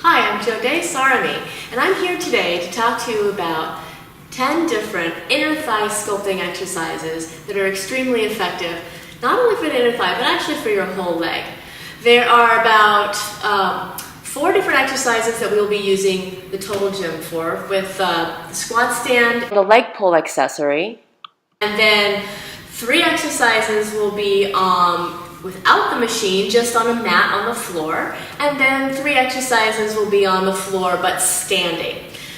Hi, I'm Jodé Sarami, and I'm here today to talk to you about 10 different inner thigh sculpting exercises that are extremely effective, not only for the inner thigh, but actually for your whole leg. There are about 4 different exercises that we'll be using the Total Gym for, with the squat stand, the leg pull accessory, and then 3 exercises will be without the machine, just on a mat on the floor, and then 3 exercises will be on the floor but standing.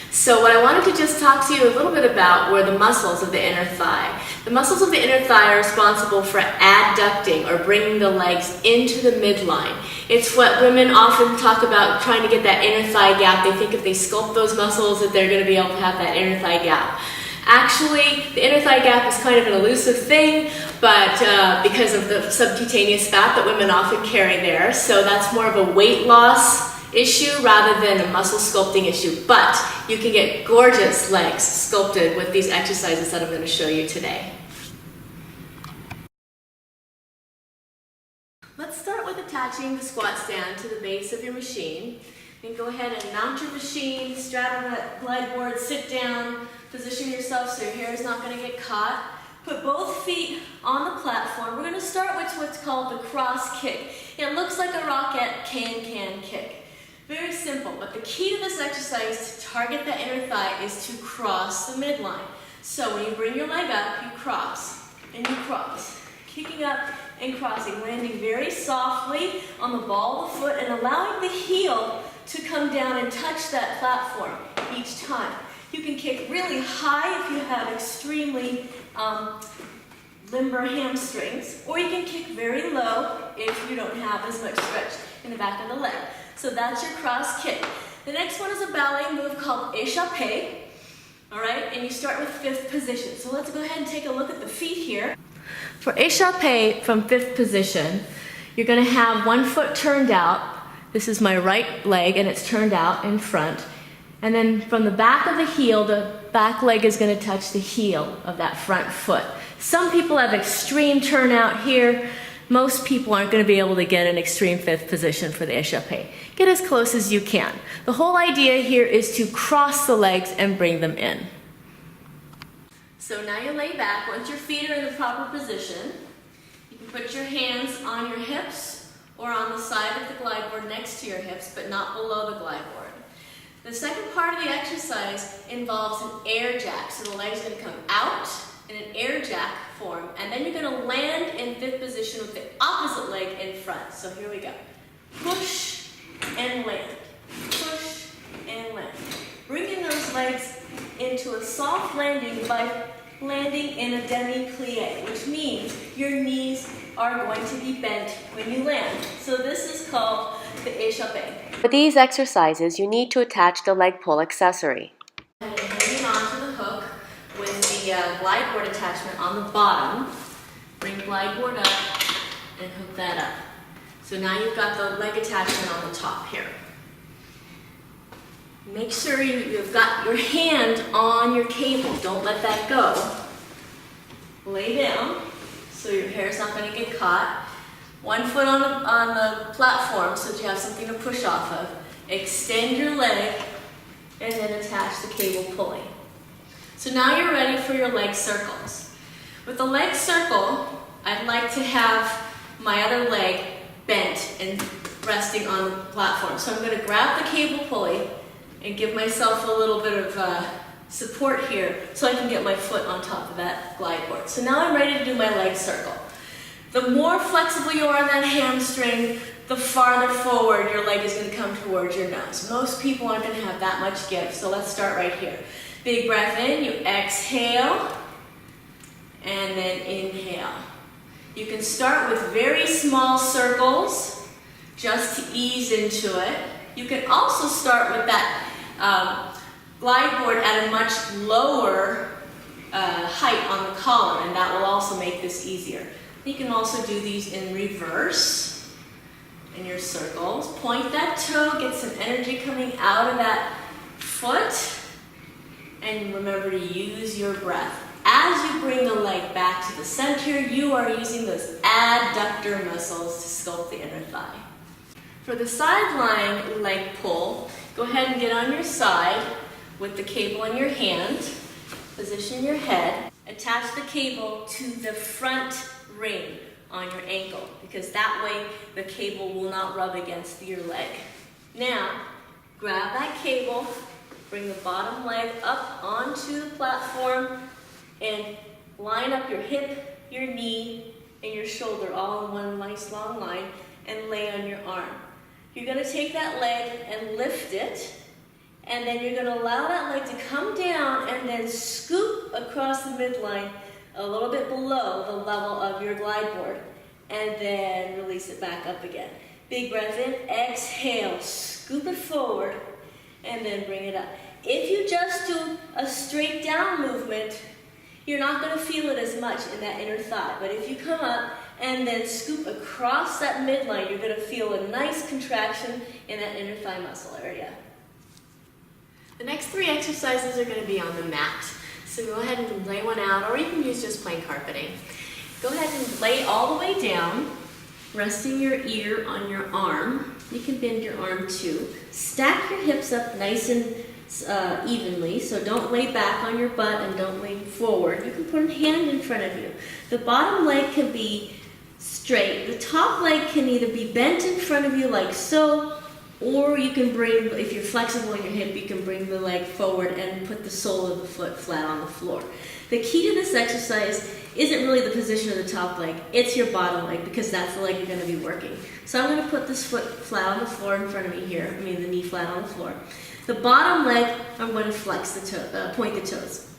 So what I wanted to just talk to you a little bit about were the muscles of the inner thigh. The muscles of the inner thigh are responsible for adducting, or bringing the legs into the midline. It's what women often talk about, trying to get that inner thigh gap. They think if they sculpt those muscles that they're going to be able to have that inner thigh gap. Actually, the inner thigh gap is kind of an elusive thing, but because of the subcutaneous fat that women often carry there, so that's more of a weight loss issue rather than a muscle sculpting issue. But you can get gorgeous legs sculpted with these exercises that I'm going to show you today. Let's start with attaching the squat stand to the base of your machine. Then go ahead and mount your machine, straddle that glide board, sit down, position yourself so your hair is not going to get caught. Put both feet on the platform. We're going to start with what's called the cross kick. It looks like a rocket can kick. Very simple, but the key to this exercise to target the inner thigh is to cross the midline. So when you bring your leg up, you cross, and you cross. Kicking up and crossing, landing very softly on the ball of the foot and allowing the heel to come down and touch that platform each time. You can kick really high if you have extremely limber hamstrings, or you can kick very low if you don't have as much stretch in the back of the leg. So that's your cross kick. The next one is a ballet move called échappé. All right, and you start with 5th position. So let's go ahead and take a look at the feet here. For échappé from 5th position, you're going to have one foot turned out. This is my right leg, and it's turned out in front. And then from the back of the heel, the back leg is going to touch the heel of that front foot. Some people have extreme turnout here. Most people aren't going to be able to get an extreme 5th position for the échappé. Get as close as you can. The whole idea here is to cross the legs and bring them in. So now you lay back. Once your feet are in the proper position, you can put your hands on your hips or on the side of the glide board next to your hips, but not below the glide board. The second part of the exercise involves an air jack. So the leg's going to come out in an air jack form, and then you're going to land in 5th position with the opposite leg in front. So here we go. Push and land. Push and land. Bringing those legs into a soft landing by landing in a demi-plie, which means your knees are going to be bent when you land. So this is called the échappé. For these exercises, you need to attach the leg pull accessory. And hanging onto the hook with the glide board attachment on the bottom. Bring glide board up and hook that up. So now you've got the leg attachment on the top here. Make sure you've got your hand on your cable. Don't let that go. Lay down so your hair's not going to get caught. One foot on the platform so that you have something to push off of. Extend your leg and then attach the cable pulley. So now you're ready for your leg circles. With the leg circle, I'd like to have my other leg bent and resting on the platform. So I'm going to grab the cable pulley and give myself a little bit of support here so I can get my foot on top of that glide board. So now I'm ready to do my leg circle. The more flexible you are in that hamstring, the farther forward your leg is going to come towards your nose. Most people aren't going to have that much give, so let's start right here. Big breath in, you exhale, and then inhale. You can start with very small circles just to ease into it. You can also start with that glide board at a much lower height on the column, and that will also make this easier. You can also do these in reverse in your circles. Point that toe, get some energy coming out of that foot, and remember to use your breath. As you bring the leg back to the center, you are using those adductor muscles to sculpt the inner thigh. For the sideline leg pull, go ahead and get on your side with the cable in your hand. Position your head. Attach the cable to the front ring on your ankle, because that way the cable will not rub against your leg. Now, grab that cable, bring the bottom leg up onto the platform, and line up your hip, your knee, and your shoulder all in one nice long line, and lay on your arm. You're going to take that leg and lift it, and then you're going to allow that leg to come down and then scoop across the midline a little bit below the level of your glide board, and then release it back up again. Big breath in, exhale, scoop it forward, and then bring it up. If you just do a straight down movement, you're not going to feel it as much in that inner thigh. But if you come up and then scoop across that midline, you're going to feel a nice contraction in that inner thigh muscle area. The next 3 exercises are going to be on the mat. So go ahead and lay one out, or you can use just plain carpeting. Go ahead and lay all the way down, resting your ear on your arm. You can bend your arm too. Stack your hips up nice and evenly, so don't lay back on your butt and don't lean forward. You can put a hand in front of you. The bottom leg can be straight. The top leg can either be bent in front of you like so, or you can bring, if you're flexible in your hip, you can bring the leg forward and put the sole of the foot flat on the floor. The key to this exercise isn't really the position of the top leg, it's your bottom leg, because that's the leg you're going to be working. So I'm going to put this foot flat on the floor in front of me here, the knee flat on the floor. The bottom leg, I'm going to flex the toe, point the toes.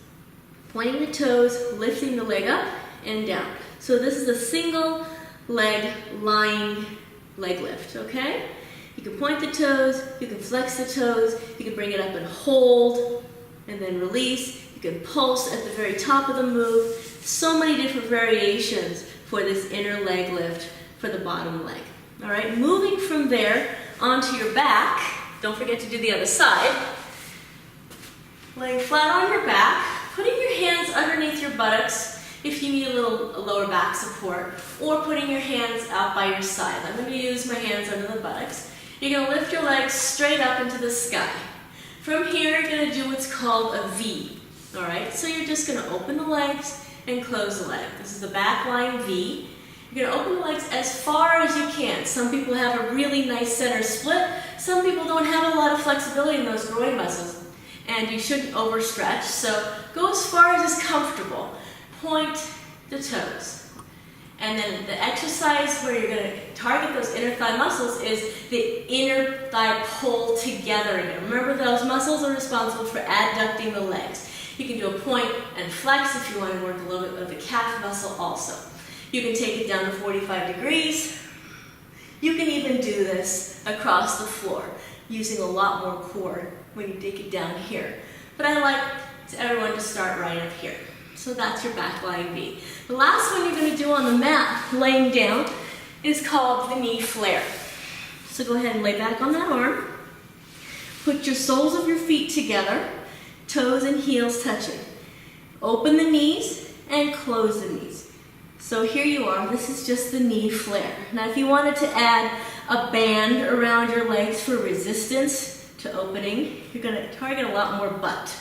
Pointing the toes, lifting the leg up and down. So this is a single leg lying leg lift, okay? You can point the toes, you can flex the toes, you can bring it up and hold, and then release. You can pulse at the very top of the move. So many different variations for this inner leg lift for the bottom leg. All right, moving from there onto your back. Don't forget to do the other side. Laying flat on your back, putting your hands underneath your buttocks if you need a little lower back support, or putting your hands out by your side. I'm going to use my hands under the buttocks. You're going to lift your legs straight up into the sky. From here, you're going to do what's called a V. All right, so you're just going to open the legs and close the leg. This is the back lying V. You're going to open the legs as far as you can. Some people have a really nice center split. Some people don't have a lot of flexibility in those groin muscles, and you shouldn't overstretch. So go as far as is comfortable. Point the toes. And then the exercise where you're going to target those inner thigh muscles is the inner thigh pull together again. Remember, those muscles are responsible for adducting the legs. You can do a point and flex if you want to work a little bit of the calf muscle also. You can take it down to 45 degrees. You can even do this across the floor using a lot more core when you take it down here. But I like everyone to start right up here. So that's your back lying V. The last one you're going to do on the mat, laying down, is called the knee flare. So go ahead and lay back on that arm. Put your soles of your feet together, toes and heels touching. Open the knees and close the knees. So here you are, this is just the knee flare. Now if you wanted to add a band around your legs for resistance to opening, you're going to target a lot more butt.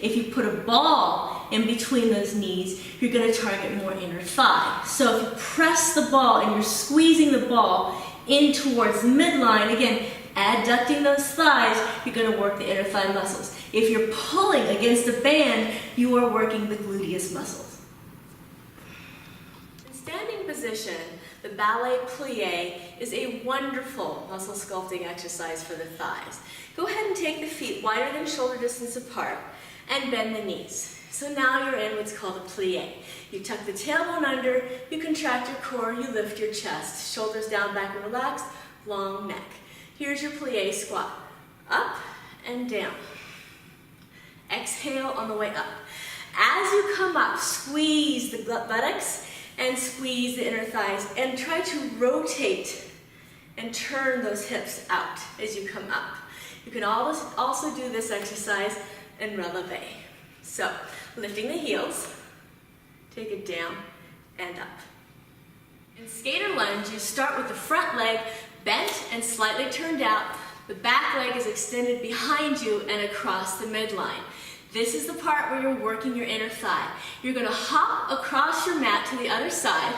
If you put a ball in between those knees, you're going to target more inner thigh. So if you press the ball and you're squeezing the ball in towards the midline, again, adducting those thighs, you're going to work the inner thigh muscles. If you're pulling against a band, you are working the gluteus muscles. In standing position, the ballet plie is a wonderful muscle sculpting exercise for the thighs. Go ahead and take the feet wider than shoulder distance apart and bend the knees. So now you're in what's called a plie. You tuck the tailbone under, you contract your core, you lift your chest, shoulders down, back and relaxed, long neck. Here's your plie squat. Up and down. Exhale on the way up. As you come up, squeeze the buttocks and squeeze the inner thighs and try to rotate and turn those hips out as you come up. You can also do this exercise in releve. So, lifting the heels, take it down and up. In skater lunge, you start with the front leg bent and slightly turned out. The back leg is extended behind you and across the midline. This is the part where you're working your inner thigh. You're going to hop across your mat to the other side,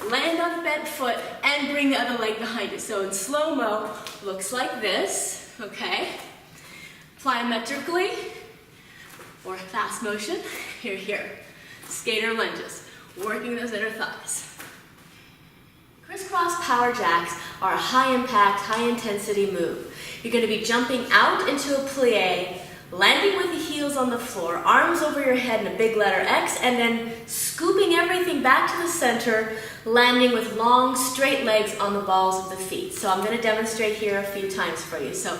land on the bent foot, and bring the other leg behind you. So in slow-mo, looks like this, okay? Plyometrically, or fast motion, here. Skater lunges, working those inner thighs. Crisscross power jacks are a high-impact, high-intensity move. You're going to be jumping out into a plie, landing with the heels on the floor, arms over your head in a big letter X, and then scooping everything back to the center, landing with long, straight legs on the balls of the feet. So I'm going to demonstrate here a few times for you. So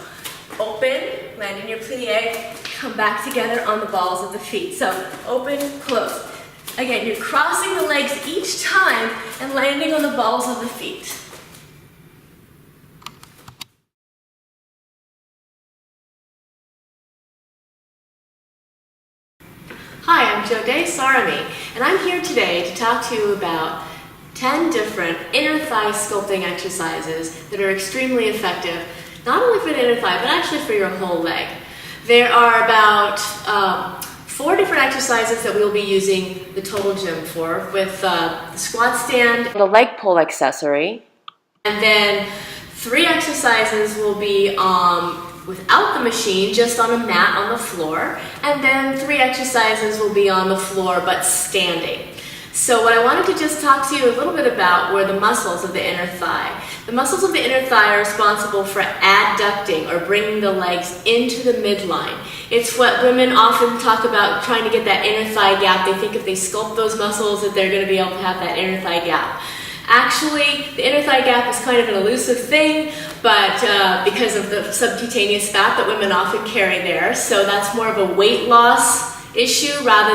open, land in your plie, come back together on the balls of the feet. So open, close. Again, you're crossing the legs each time and landing on the balls of the feet. Hi, I'm Jodie Sarami, and I'm here today to talk to you about 10 different inner thigh sculpting exercises that are extremely effective, not only for the inner thigh, but actually for your whole leg. There are about 4 different exercises that we'll be using the Total Gym for, with the squat stand, The leg pull accessory. and then 3 exercises will be without the machine, just on a mat on the floor, and then 3 exercises will be on the floor but standing. So what I wanted to just talk to you a little bit about were the muscles of the inner thigh. The muscles of the inner thigh are responsible for adducting, or bringing the legs into the midline. It's what women often talk about, trying to get that inner thigh gap. They think if they sculpt those muscles that they're going to be able to have that inner thigh gap. Actually, the inner thigh gap is kind of an elusive thing, but because of the subcutaneous fat that women often carry there, so that's more of a weight loss issue rather